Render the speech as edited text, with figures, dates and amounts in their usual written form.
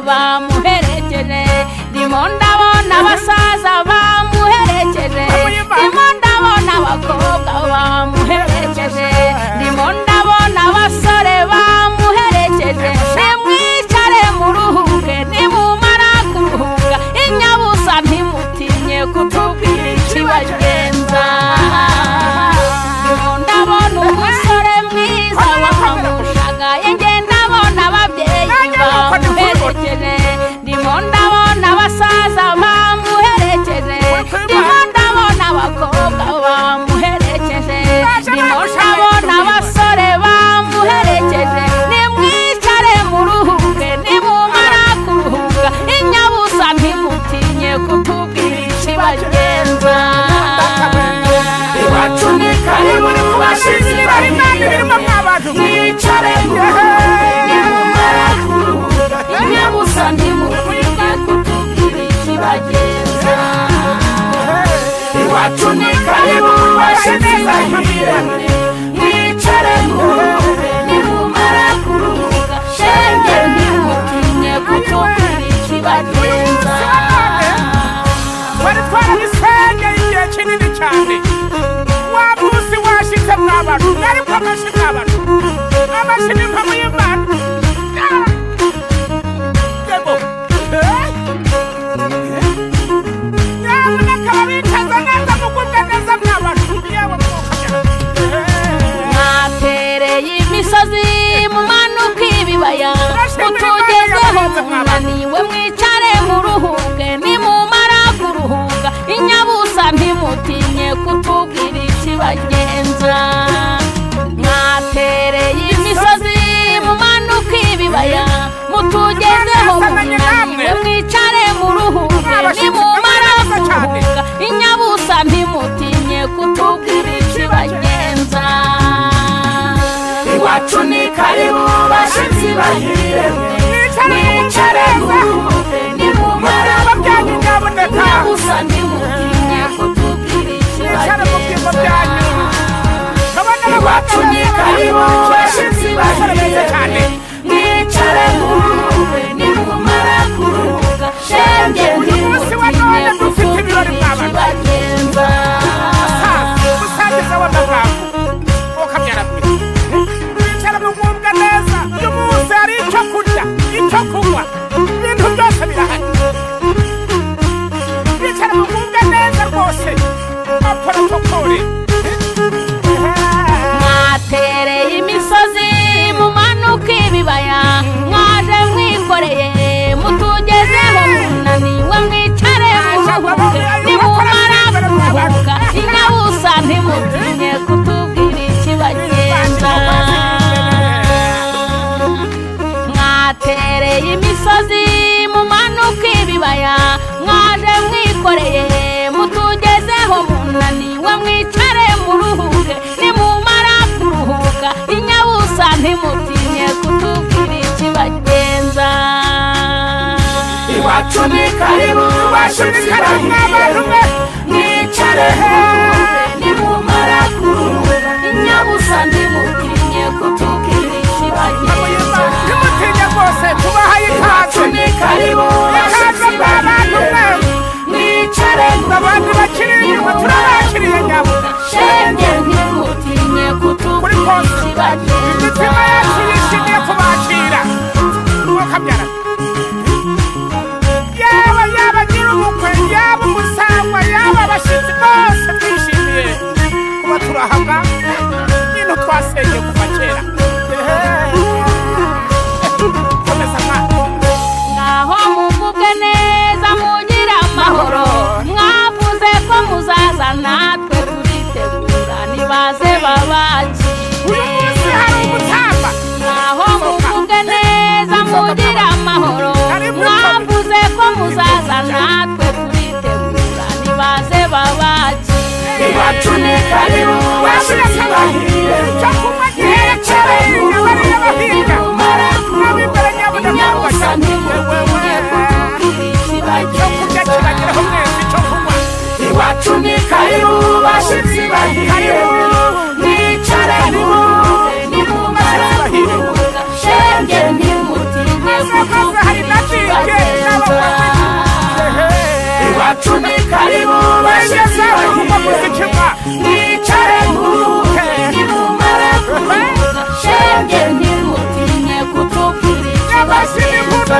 bamuherekeje ndimo ndabona abasaza bamuherekeje ndimo ndabona abakobwa bamuherekeje ndimo ndabona abasore bamuherekeje nimwicare muruhuke nimumara kuruhuka inyabusa ntimutinye kutubwira ikibagenza ndimo ndabona umusore mwiza wamushagaye ngenda ndabona ababyeyi bamuherekeje ndimo ndabona abasaza bamuherekeje ndimo ndabona abakobwa bamuherekeje ndimo ndabona abasore bamuherekeje nimwicare muruhuke nimumara kuruhuka inyabusa ntimutinye kutubwira ikibagenza iwacu ni karibu bashizi bari birimo nk'abantu mwicare nimumara kuruhuka inyabusa ntimutinye kutubwira ikibagenza iwacu ni karibu bashizi bari mwicare nimumara kuruhuka shenge ntimutinye kutubwira ikibagenza wari twarabisenge igihe kinini cyane wa munsi washitse mw'abantu mwari bw'amashi mw'abantu amashi ni mpamvu y'imana yego nyamuneka babitaza neza mugubwe neza mw'abantu yewe mwokagera mwatereye imisozi mumanuka ibibaya mutugezeho munaniwe mwicare muruhuke nimumara kuruhuka inyabusa ntimutinye kutubwira ikibagenza mwatereye imisozi mumanuka ibibaya mutugezeho munaniwe mwicare muruhuke nimumara kuruhuka inyabusa ntimutinye kutubwira ikibagenza iwacu ni karibu bashizi bahire mwicare muruhuke nimumara kuruhuka inyabusa ntimutinye kutubwira ikibagenza iwacu ni karibu bashizi bahire mwicare muruhuke nimumara kuruhuka shenge ntimutinye kutubwira ikibagenza umusaza w'amagambo ukabyara mwicara mugubwa neza uyu munsi hari icyo kurya icyo kunywa ibintu byose birahari bicara mugubwa neza rwose aporotokole mwatereye imisozi mumanuka ibibaya mwaje mwikoreye mutugezeho munaniwe mwicare muruhuke nimumara kuruhuka inyabusa ntimutinye kutubwira ikibagenza mwatereye imisozi mumanuka ibibaya mwaje mwikoreye mutugezeho munaniwe mwicare muruhuke nimumara kuruhuka inyabusa ntimutinye kutubwira ikibagenza iwacu ni karibu bashizi bahire mwicare nimumara kuruhuka inyabusa ntimutinye kutubwira ikibagenza ntimutinye rwose tubahaye ikaze ni karibu ikaze b'abantu mwe mwicare abantu bakiriye inyuma turabakiriye nyabusa shenge ntimutinye kutubwira ikibagenza imitima yacu yishimiye kubakira mukabyara yaba nyir'ubukwe yaba umusangwa yaba abashyitsi bose twishimiye kuba turahabwa nyine twasenge kuva kera komeza mwana ngaho muvuge neza mugira amahoro mwavuze ko muzaza natwe turitegura nibaze babakire uyu munsi hari umutamba ngaho muvuge neza mugira amahoro mwavuze ko muzaza natwe turitegura nibaze babakire iwacu ni karibu bashizi bahire mwicare n'abari n'abahinga n'ab'imbere nyabuneka inyabusa ntimutinye kutubwira icyo kurya kibageraho mwese icyo kunywa iwacu ni karibu bashizi bahire mwicare nimumara kuruhuka shenge ntimutinye kutubwira ikibagenza amashyi n'impundu